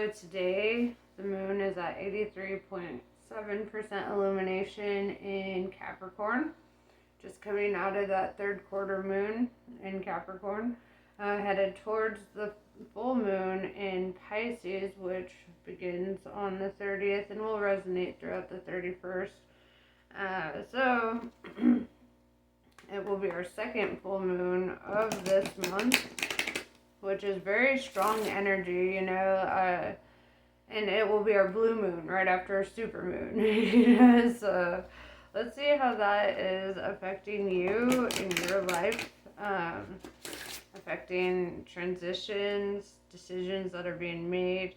So today the moon is at 83.7% illumination in Capricorn, just coming out of that third quarter moon in Capricorn, headed towards the full moon in Pisces, which begins on the 30th and will resonate throughout the 31st. So it will be our second full moon of this month, which is very strong energy, and it will be our blue moon right after our super moon. So let's see how that is affecting you in your life, affecting transitions, decisions that are being made.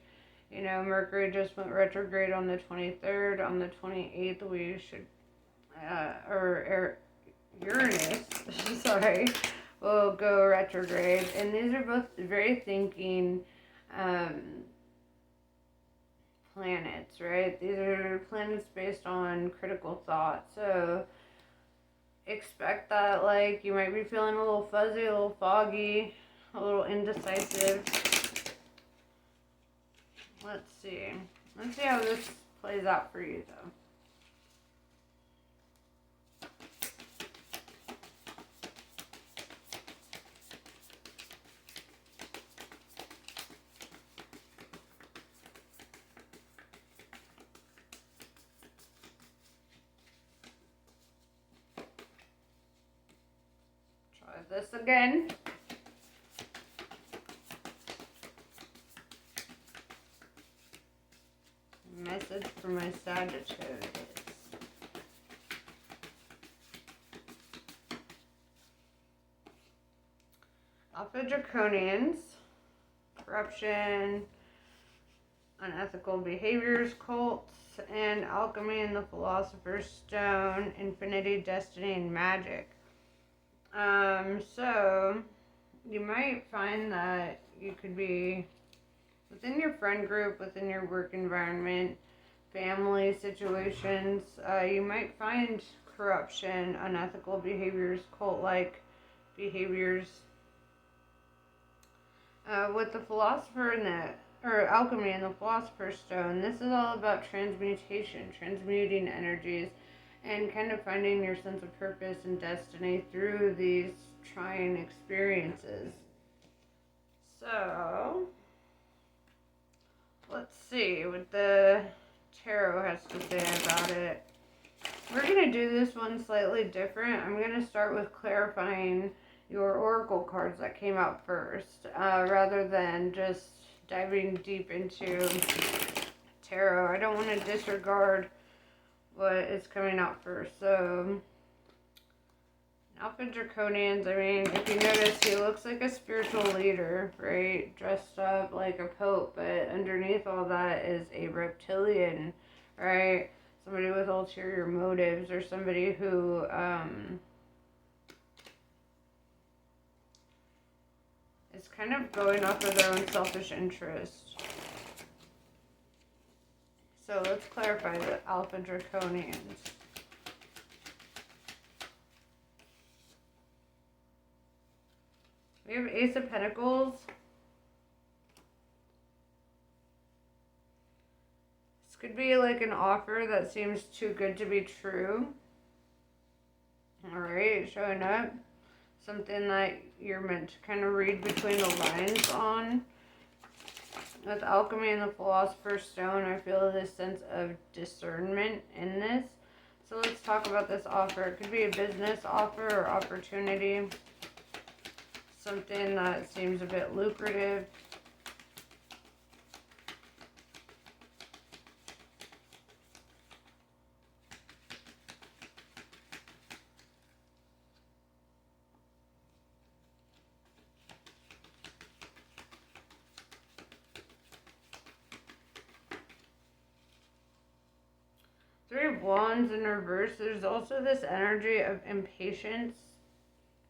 Mercury just went retrograde on the 23rd. On the 28th, we should, Uranus, sorry, will go retrograde. And these are both very thinking planets, right? These are planets based on critical thought. So expect that, like, you might be feeling a little fuzzy, a little foggy, a little indecisive. Let's see how this plays out for you, though. Try this again. Message for my Sagittarius. Alpha Draconians, corruption, unethical behaviors, cults, and alchemy and the Philosopher's Stone, infinity, destiny, and magic. So you might find that you could be within your friend group, within your work environment, family situations, you might find corruption, unethical behaviors, cult-like behaviors. With the philosopher or alchemy and the Philosopher's Stone, this is all about transmutation, transmuting energies, and kind of finding your sense of purpose and destiny through these trying experiences. So let's see what the tarot has to say about it. We're going to do this one slightly different. I'm going to start with clarifying your oracle cards that came out first, rather than just diving deep into tarot. I don't want to disregard what is coming out first. So Alpha Draconians, I mean, if you notice, he looks like a spiritual leader, right? Dressed up like a pope, but underneath all that is a reptilian, right? Somebody with ulterior motives, or somebody who is kind of going off of their own selfish interest. So let's clarify the Alpha Draconians. We have Ace of Pentacles. This could be like an offer that seems too good to be true. Alright, showing up. Something that you're meant to kind of read between the lines on. With alchemy and the Philosopher's Stone, I feel this sense of discernment in this. So let's talk about this offer. It could be a business offer or opportunity. Something that seems a bit lucrative. Three of Wands in reverse. There's also this energy of impatience,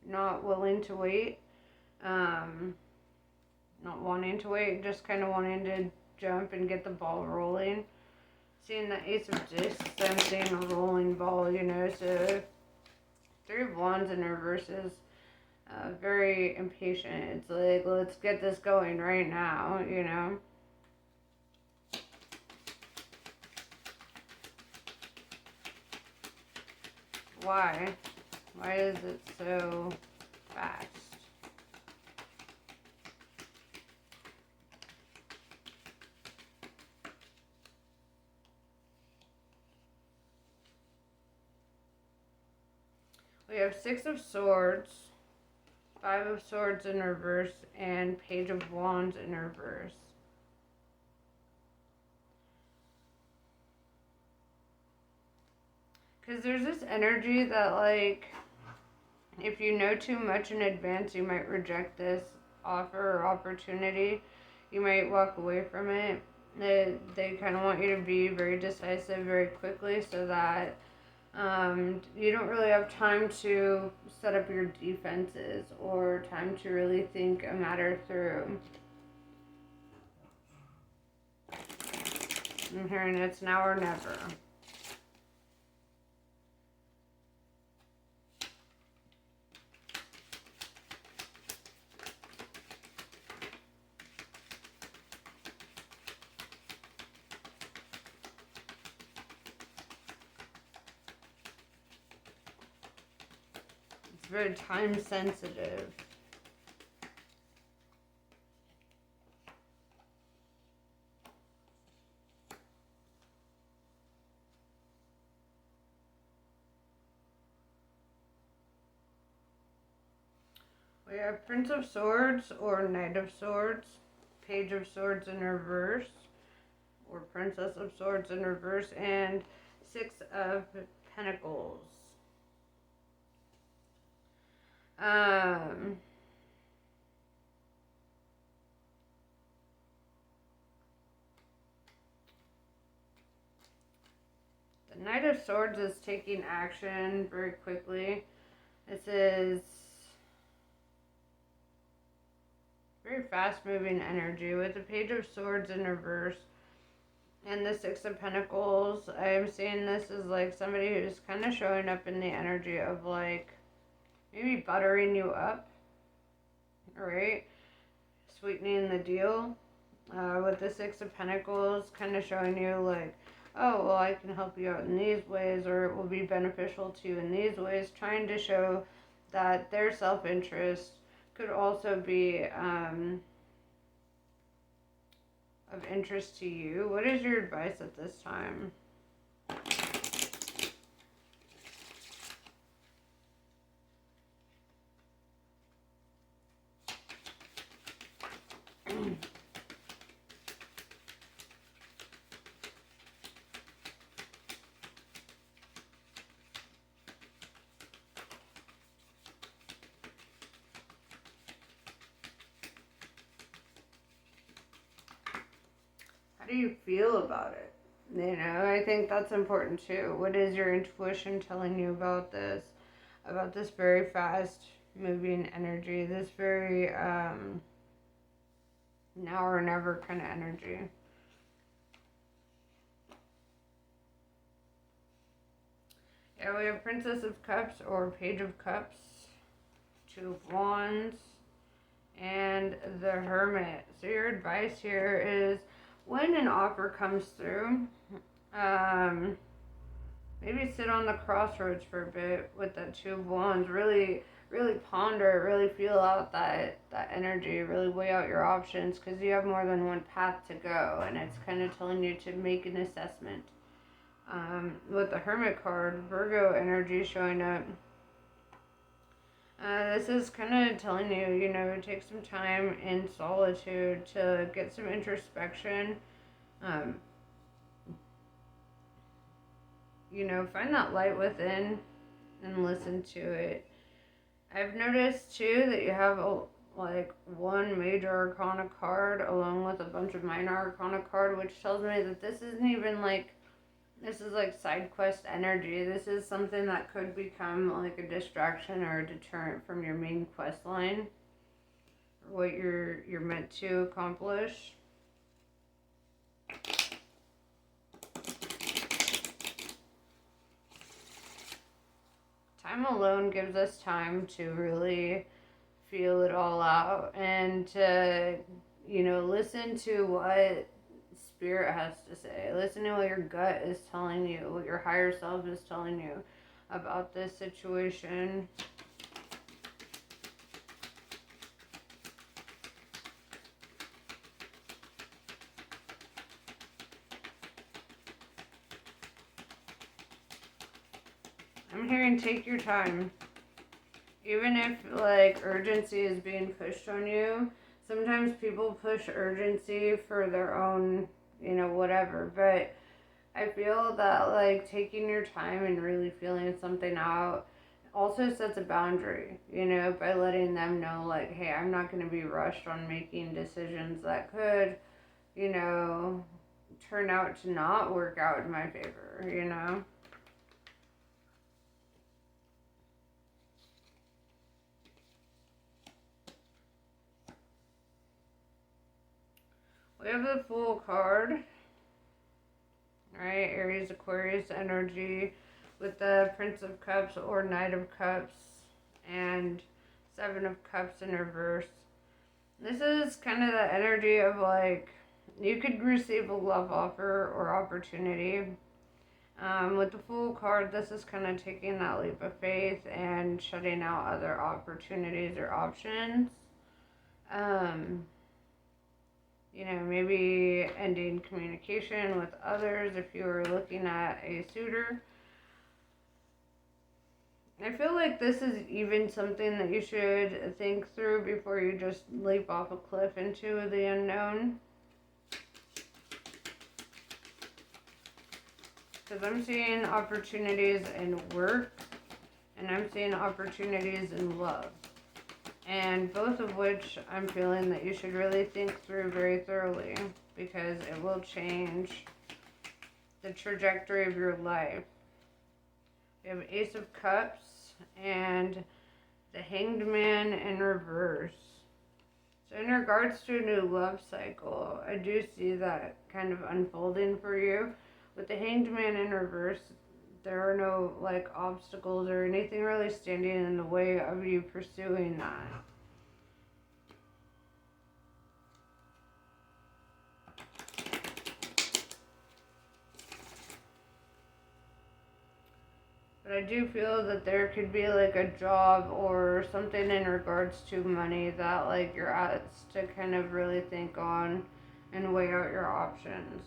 not willing to wait, not wanting to wait, just kind of wanting to jump and get the ball rolling. Seeing the Ace of Discs, I'm seeing a rolling ball, so Three of Wands in reverse is very impatient. It's like, let's get this going right now, Why? Why is it so fast? We have Six of Swords, Five of Swords in reverse, and Page of Wands in reverse. Because there's this energy that, like, if you know too much in advance, you might reject this offer or opportunity. You might walk away from it. They kind of want you to be very decisive very quickly so that you don't really have time to set up your defenses or time to really think a matter through. I'm hearing it's now or never. It's very time sensitive. We have Prince of Swords or Knight of Swords, Page of Swords in reverse, or Princess of Swords in reverse, and Six of Pentacles. The Knight of Swords is taking action very quickly. This is very fast-moving energy with the Page of Swords in reverse and the Six of Pentacles. I am seeing this as like somebody who's kind of showing up in the energy of like maybe buttering you up, right? Sweetening the deal. With the Six of Pentacles, kind of showing you like, oh, well, I can help you out in these ways, or it will be beneficial to you in these ways, trying to show that their self-interest could also be of interest to you. What is your advice at this time? How do you feel about it? You know, I think that's important too. What is your intuition telling you about this? About this very fast moving energy, this very now or never kind of energy. Yeah, we have Princess of Cups or Page of Cups, Two of Wands, and the Hermit. So your advice here is when an offer comes through, maybe sit on the crossroads for a bit with that Two of Wands. Really ponder, really feel out that energy, really weigh out your options because you have more than one path to go, and it's kind of telling you to make an assessment. With the Hermit card, Virgo energy showing up. This is kind of telling you, you know, take some time in solitude to get some introspection. You know, find that light within and listen to it. I've noticed too that you have like one major arcana card along with a bunch of minor arcana card, which tells me that this isn't even like, this is like side quest energy. This is something that could become like a distraction or a deterrent from your main quest line, or what you're meant to accomplish. Time alone gives us time to really feel it all out and to, you know, listen to what Spirit has to say. Listen to what your gut is telling you, what your higher self is telling you. about this situation. I'm hearing take your time. Even if, like, urgency is being pushed on you, sometimes people push urgency for their own, whatever. But I feel that, like, taking your time and really feeling something out also sets a boundary, by letting them know, like, hey, I'm not going to be rushed on making decisions that could, turn out to not work out in my favor. We have the Fool card, right? Aries, Aquarius energy with the Prince of Cups or Knight of Cups and Seven of Cups in reverse. This is kind of the energy of, like, you could receive a love offer or opportunity. With the Fool card, this is kind of taking that leap of faith and shutting out other opportunities or options. Maybe ending communication with others if you were looking at a suitor. I feel like this is even something that you should think through before you just leap off a cliff into the unknown. Because I'm seeing opportunities in work and I'm seeing opportunities in love. And both of which I'm feeling that you should really think through very thoroughly because it will change the trajectory of your life. We have Ace of Cups and the Hanged Man in reverse. So in regards to a new love cycle, I do see that kind of unfolding for you. With the Hanged Man in reverse, there are no, like, obstacles or anything really standing in the way of you pursuing that. But I do feel that there could be, like, a job or something in regards to money that, like, you're asked to kind of really think on and weigh out your options.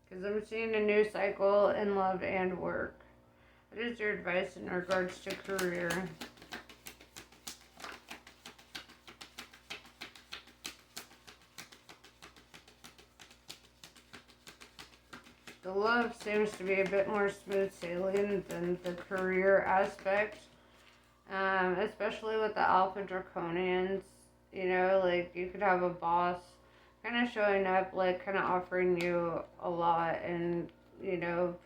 Because I'm seeing a new cycle in love and work. What is your advice in regards to career? The love seems to be a bit more smooth sailing than the career aspect. Especially with the Alpha Draconians. Like, you could have a boss kind of showing up, like, kind of offering you a lot and,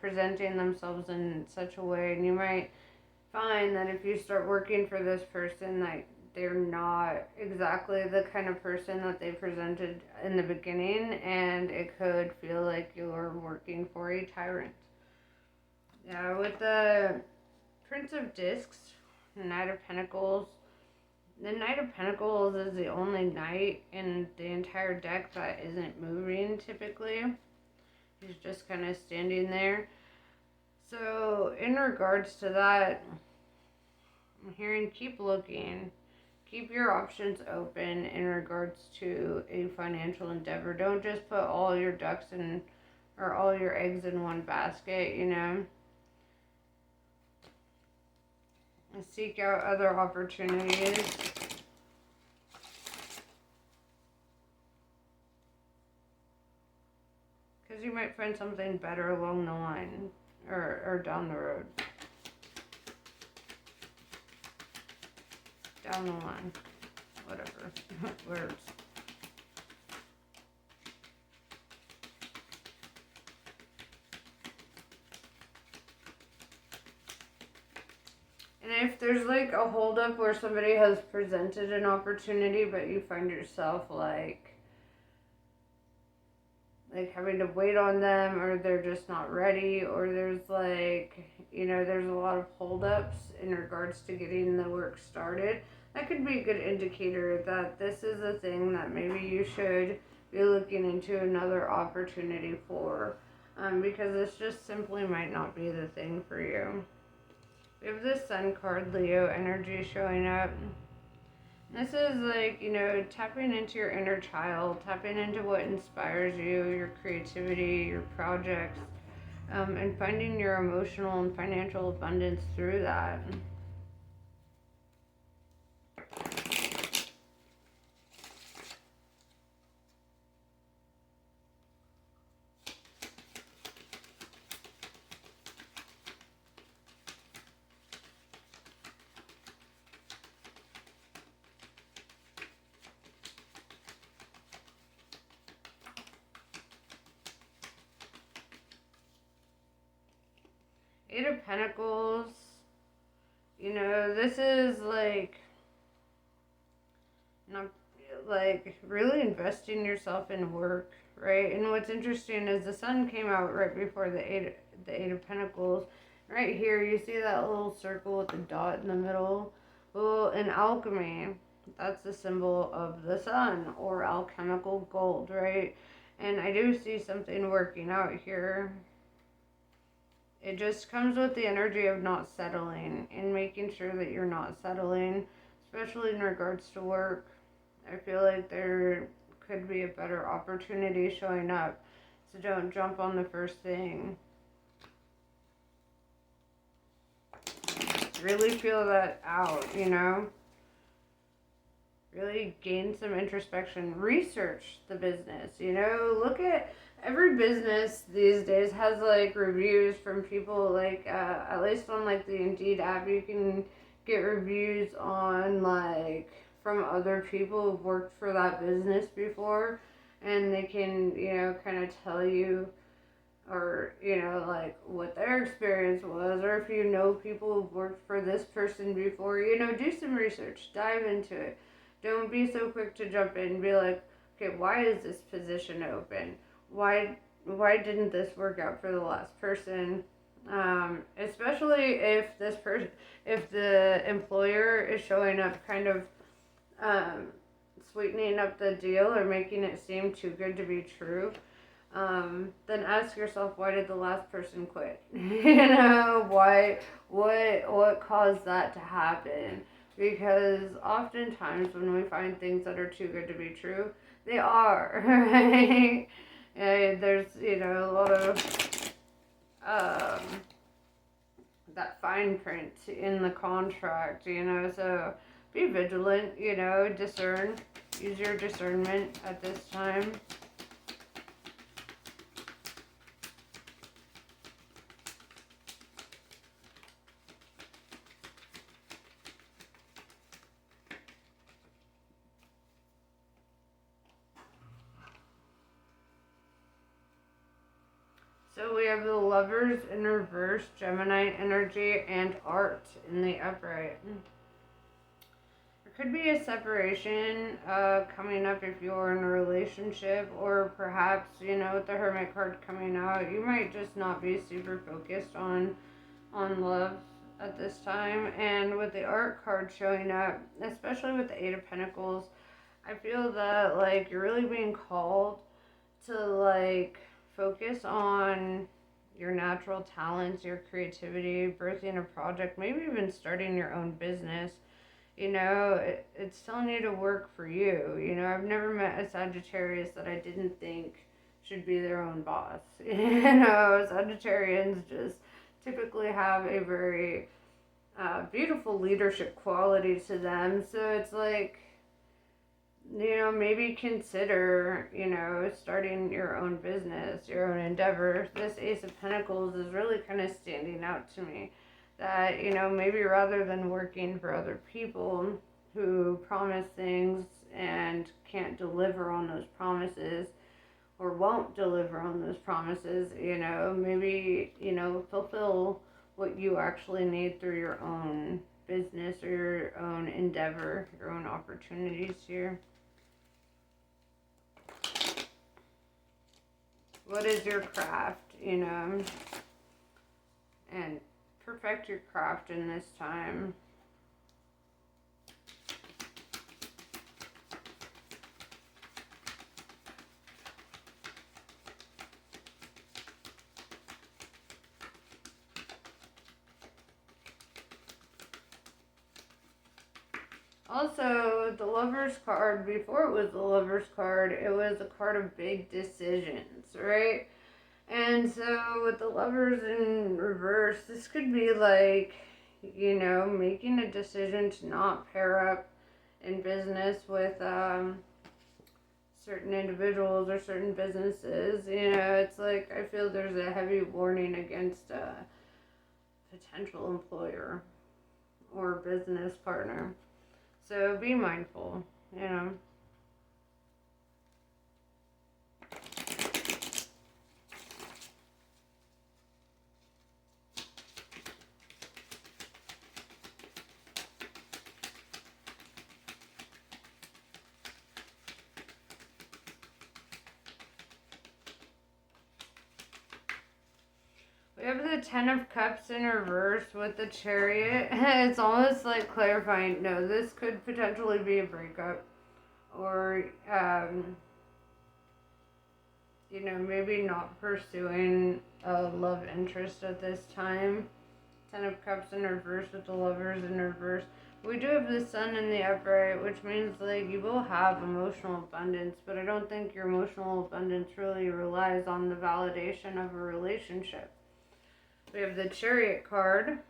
presenting themselves in such a way. And you might find that if you start working for this person, like, they're not exactly the kind of person that they presented in the beginning, and it could feel like you're working for a tyrant. Yeah, with the Prince of Discs, Knight of Pentacles, the Knight of Pentacles is the only knight in the entire deck that isn't moving typically. He's just kind of standing there. So in regards to that, I'm hearing keep looking. Keep your options open in regards to a financial endeavor. Don't just put all your ducks in, or all your eggs in one basket, And seek out other opportunities. Because you might find something better along the line, or down the road. Down the line. Whatever. Words. And if there's, like, a holdup where somebody has presented an opportunity, but you find yourself, like having to wait on them, or they're just not ready, or there's, like, there's a lot of holdups in regards to getting the work started, that could be a good indicator that this is a thing that maybe you should be looking into another opportunity for, because this just simply might not be the thing for you. We have the Sun card, Leo energy showing up. This is like, tapping into your inner child, tapping into what inspires you, your creativity, your projects, and finding your emotional and financial abundance through that. Eight of Pentacles, this is like, not like really investing yourself in work, right? And what's interesting is the Sun came out right before the Eight of Pentacles. Right here, you see that little circle with the dot in the middle? Well, in alchemy, that's the symbol of the Sun, or alchemical gold, right? And I do see something working out here. It just comes with the energy of not settling and making sure that you're not settling, especially in regards to work. I feel like there could be a better opportunity showing up, so don't jump on the first thing. Really feel that out, Really gain some introspection. Research the business, Look at every business these days has like reviews from people, like at least on like the Indeed app, you can get reviews on like from other people who've worked for that business before, and they can, kind of tell you, or like what their experience was, or if people who've worked for this person before, do some research, dive into it. Don't be so quick to jump in and be like, okay, why is this position open? Why didn't this work out for the last person? Especially if if the employer is showing up kind of sweetening up the deal or making it seem too good to be true, then ask yourself, why did the last person quit? What caused that to happen? Because oftentimes when we find things that are too good to be true, they are, right? There's, a lot of that fine print in the contract, so be vigilant, discern, use your discernment at this time. So we have the Lovers in reverse, Gemini energy, and art in the upright. There could be a separation coming up if you're in a relationship, or perhaps, with the Hermit card coming out, you might just not be super focused on love at this time. And with the art card showing up, especially with the Eight of Pentacles, I feel that like you're really being called to like focus on your natural talents, your creativity, birthing a project, maybe even starting your own business. It's telling you to work for you. I've never met a Sagittarius that I didn't think should be their own boss. Sagittarians just typically have a very beautiful leadership quality to them. So it's like, maybe consider, starting your own business, your own endeavor. This Ace of Pentacles is really kind of standing out to me. That, maybe rather than working for other people who promise things and can't deliver on those promises, or won't deliver on those promises, maybe, fulfill what you actually need through your own business or your own endeavor, your own opportunities here. What is your craft, and perfect your craft in this time. Also, the Lover's card, before it was the Lover's card, it was a card of big decisions, right? And so with the Lovers in reverse, this could be like, making a decision to not pair up in business with certain individuals or certain businesses. It's like I feel there's a heavy warning against a potential employer or business partner. So be mindful. We have the Ten of Cups in reverse with the Chariot. It's almost like clarifying, no, this could potentially be a breakup. Or, maybe not pursuing a love interest at this time. Ten of Cups in reverse with the Lovers in reverse. We do have the Sun in the upright, which means like you will have emotional abundance, but I don't think your emotional abundance really relies on the validation of a relationship. We have the Chariot card,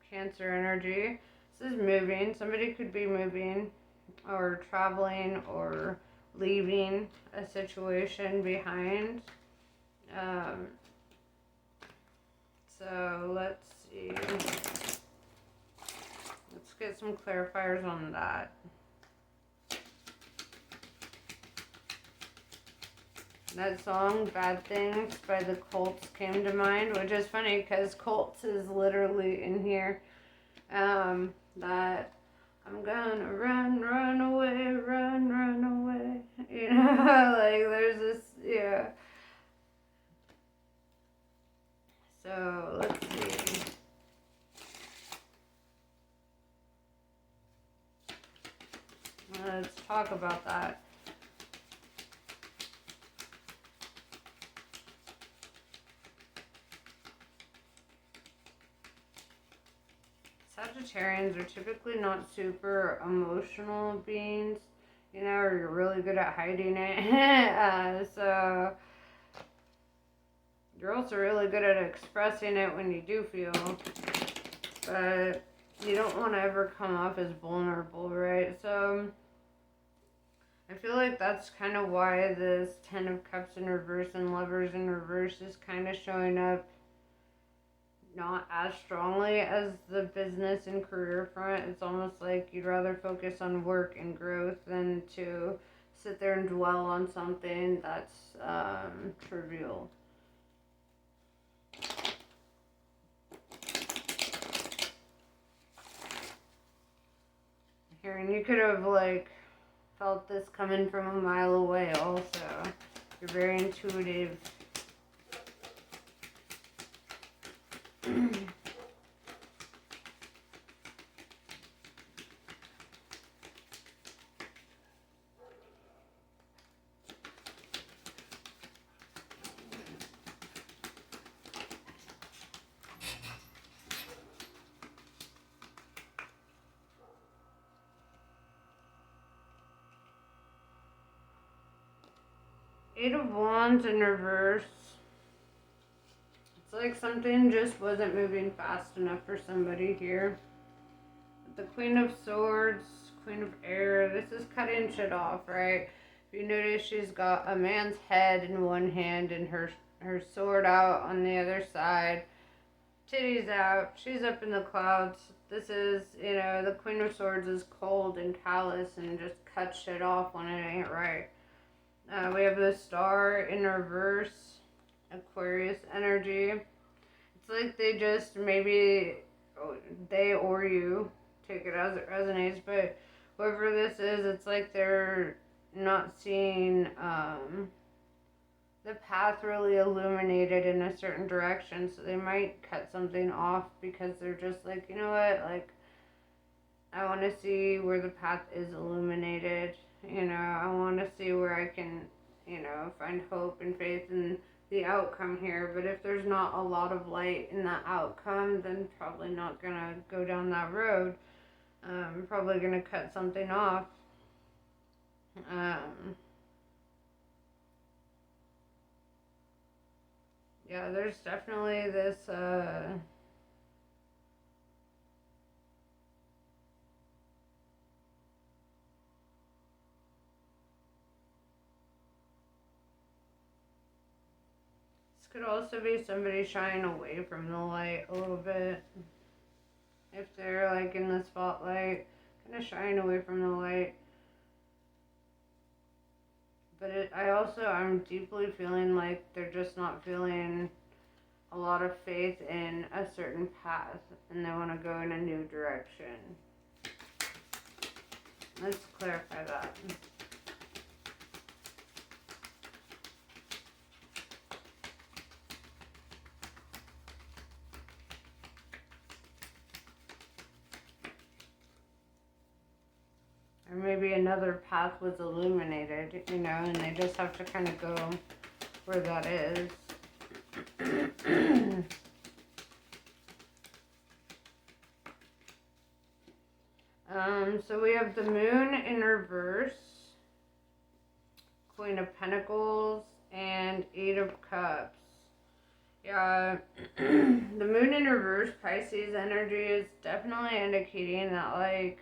Cancer energy. This is moving. Somebody could be moving or traveling or leaving a situation behind. So let's see. Let's get some clarifiers on that. That song, Bad Things, by the Colts came to mind, which is funny because Colts is literally in here. That I'm gonna run away, run away. Like there's this, yeah. So let's see. Let's talk about that. Sagittarians are typically not super emotional beings, or you're really good at hiding it. So you're also really good at expressing it when you do feel, but you don't want to ever come off as vulnerable, right? So I feel like that's kind of why this Ten of Cups in reverse and Lovers in reverse is kind of showing up not as strongly as the business and career front. It's almost like you'd rather focus on work and growth than to sit there and dwell on something that's trivial. Here, and you could have felt this coming from a mile away also. You're very intuitive. 8 of Wands in reverse. It's like something just wasn't moving fast enough for somebody here. The Queen of Swords, Queen of Air, this is cutting shit off, right? If you notice, she's got a man's head in one hand and her sword out on the other side. Titties out. She's up in the clouds. This is, the Queen of Swords is cold and callous and just cuts shit off when it ain't right. We have the Star in reverse, Aquarius energy. It's like they just maybe, they or you, take it as it resonates, but whoever this is, it's like they're not seeing the path really illuminated in a certain direction, so they might cut something off because they're just like, you know what, I want to see where the path is illuminated. I want to see where I can, find hope and faith in the outcome here. But if there's not a lot of light in that outcome, then probably not going to go down that road. Probably going to cut something off. Yeah, there's definitely this, this could also be somebody shying away from the light a little bit. If they're like in the spotlight, kind of shying away from the light. But I'm deeply feeling like they're just not feeling a lot of faith in a certain path and they want to go in a new direction. Let's clarify that. Or maybe another path was illuminated, and they just have to kind of go where that is. So we have the Moon in reverse, Queen of Pentacles, and Eight of Cups. Yeah, the Moon in reverse, Pisces energy is definitely indicating that, like,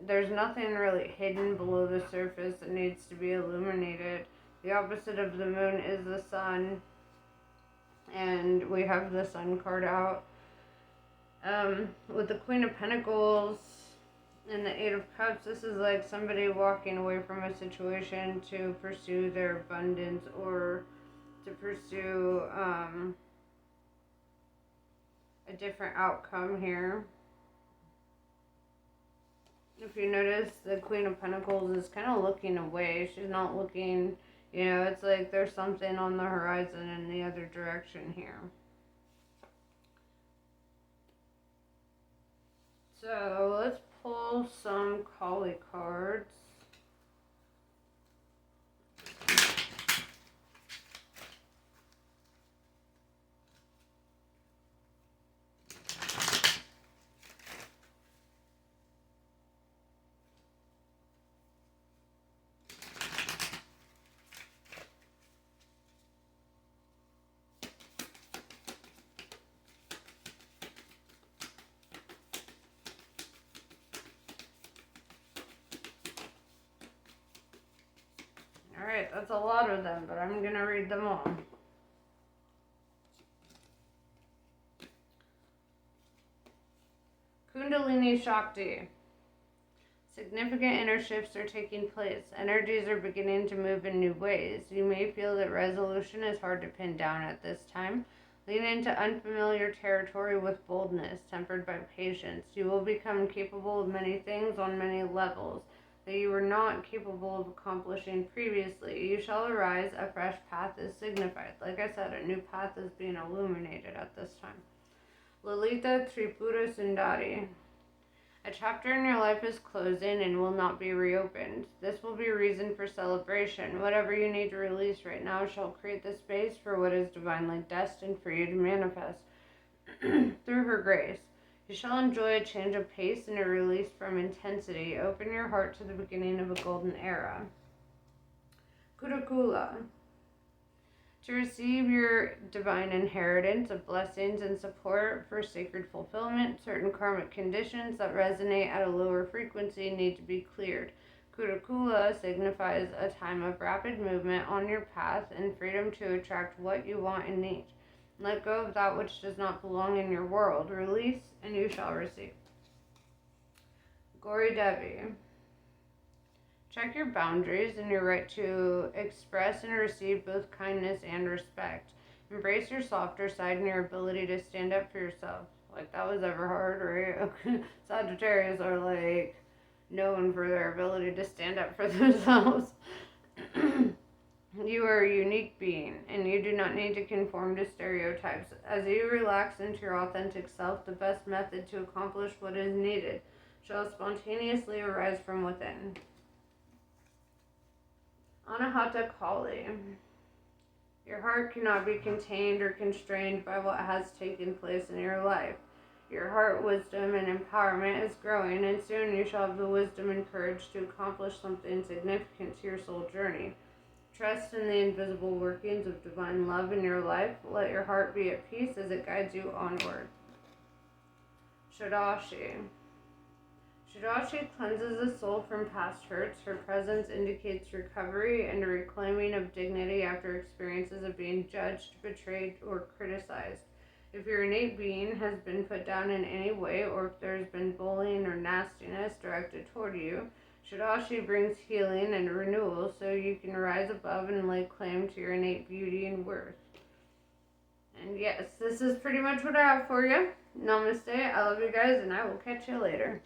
there's nothing really hidden below the surface that needs to be illuminated. The opposite of the Moon is the Sun, and we have the Sun card out. With the Queen of Pentacles and the Eight of Cups, this is like somebody walking away from a situation to pursue their abundance or to pursue a different outcome here. If you notice, the Queen of Pentacles is kind of looking away. She's not looking, it's like there's something on the horizon in the other direction here. So let's pull some Kali cards. Alright, that's a lot of them, but I'm going to read them all. Kundalini Shakti. Significant inner shifts are taking place. Energies are beginning to move in new ways. You may feel that resolution is hard to pin down at this time. Lean into unfamiliar territory with boldness, tempered by patience. You will become capable of many things on many levels that you were not capable of accomplishing previously. You shall arise, a fresh path is signified. Like I said, a new path is being illuminated at this time. Lalita Tripura Sundari. A chapter in your life is closing and will not be reopened. This will be a reason for celebration. Whatever you need to release right now shall create the space for what is divinely destined for you to manifest through her grace. You shall enjoy a change of pace and a release from intensity. Open your heart to the beginning of a golden era. Kudakula. To receive your divine inheritance of blessings and support for sacred fulfillment, certain karmic conditions that resonate at a lower frequency need to be cleared. Kudakula signifies a time of rapid movement on your path and freedom to attract what you want and need. Let go of that which does not belong in your world. Release, and you shall receive. Gauri Devi. Check your boundaries and your right to express and receive both kindness and respect. Embrace your softer side and your ability to stand up for yourself. Like that was ever hard, right? Sagittarius are like known for their ability to stand up for themselves. You are a unique being, and you do not need to conform to stereotypes. As you relax into your authentic self, the best method to accomplish what is needed shall spontaneously arise from within. Anahata Kali. Your heart cannot be contained or constrained by what has taken place in your life. Your heart wisdom and empowerment is growing, and soon you shall have the wisdom and courage to accomplish something significant to your soul journey. Trust in the invisible workings of divine love in your life. Let your heart be at peace as it guides you onward. Shadashi. Shadashi cleanses the soul from past hurts. Her presence indicates recovery and a reclaiming of dignity after experiences of being judged, betrayed, or criticized. If your innate being has been put down in any way, or if there has been bullying or nastiness directed toward you, Shadashi brings healing and renewal so you can rise above and lay claim to your innate beauty and worth. And yes, this is pretty much what I have for you. Namaste. I love you guys, and I will catch you later.